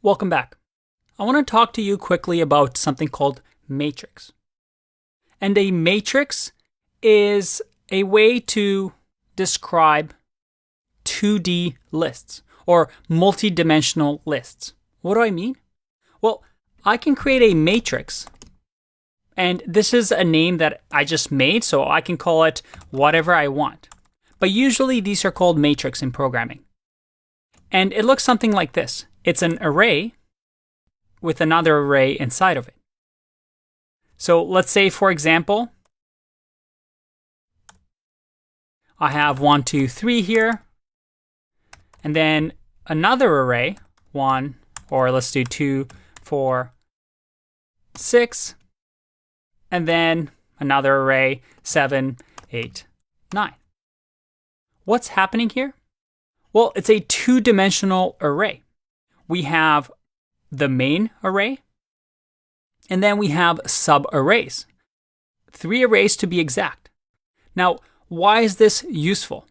Welcome back. I want to talk to you quickly about something called matrix. And a matrix is a way to describe 2D lists or multi-dimensional lists. What do I mean? Well, I can create a matrix, and this is a name that I just made, so I can call it whatever I want. But usually these are called matrix in programming. And it looks something like this. It's an array with another array inside of it. So let's say, for example, I have 1, 2, 3 here, and then another array, 1, or let's do 2, 4, 6, and then another array, 7, 8, 9. What's happening here? Well, it's a two-dimensional array. We have the main array, and then we have sub-arrays. 3 arrays to be exact. Now, why is this useful?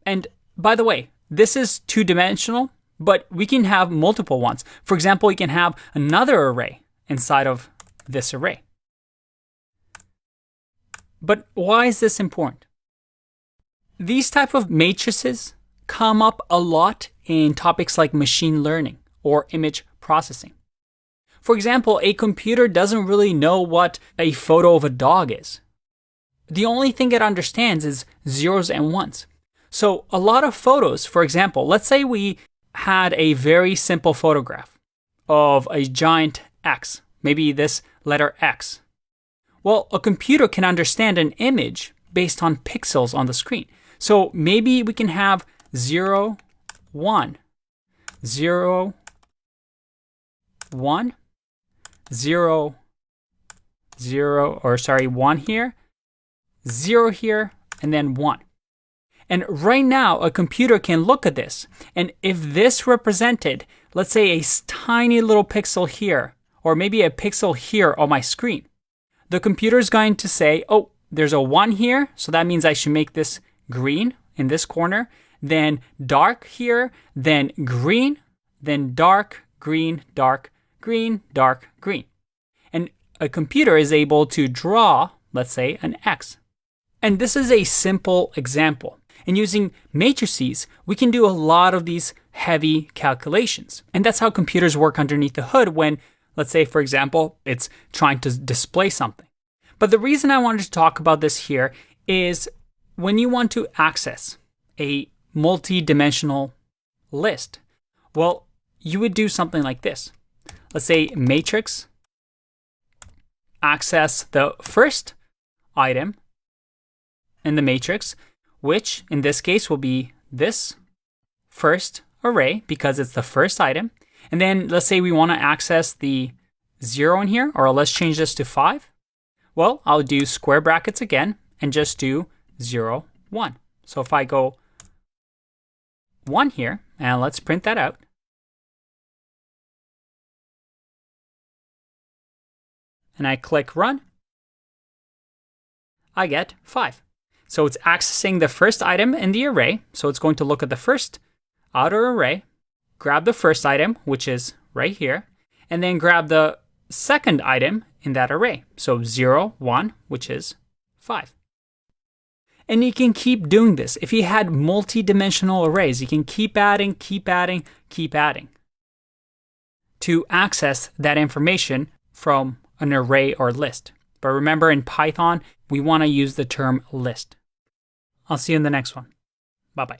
And by the way, this is two-dimensional, but we can have multiple ones. For example, we can have another array inside of this array. But why is this important? These type of matrices come up a lot in topics like machine learning or image processing. For example, a computer doesn't really know what a photo of a dog is. The only thing it understands is zeros and ones. So a lot of photos, for example, let's say we had a very simple photograph of a giant X, maybe this letter X. Well, a computer can understand an image based on pixels on the screen. So maybe we can have 0, 1, 0, 1, 0, 0, or sorry, 1 here, 0 here, and then 1. And right now, a computer can look at this. And if this represented, let's say, a tiny little pixel here, or maybe a pixel here on my screen, the computer is going to say, oh, there's a 1 here, so that means I should make this green in this corner, then dark here, then green, then dark, green, dark, green, dark, green. And a computer is able to draw, let's say, an X. And this is a simple example. And using matrices, we can do a lot of these heavy calculations. And that's how computers work underneath the hood when, let's say, for example, it's trying to display something. But the reason I wanted to talk about this here is when you want to access a multi-dimensional list, well, you would do something like this. Let's say matrix access the first item in the matrix, which in this case will be this first array because it's the first item. And then let's say we want to access the 0 in here, or let's change this to 5. Well, I'll do square brackets again and just do 0, 1. So if I go 1 here, and let's print that out. And I click run, I get 5. So it's accessing the first item in the array. So it's going to look at the first outer array, grab the first item, which is right here, and then grab the second item in that array. So 0, 1, which is 5. And you can keep doing this. If you had multi-dimensional arrays, you can keep adding, keep adding, keep adding to access that information from an array or list. But remember, in Python, we want to use the term list. I'll see you in the next one. Bye-bye.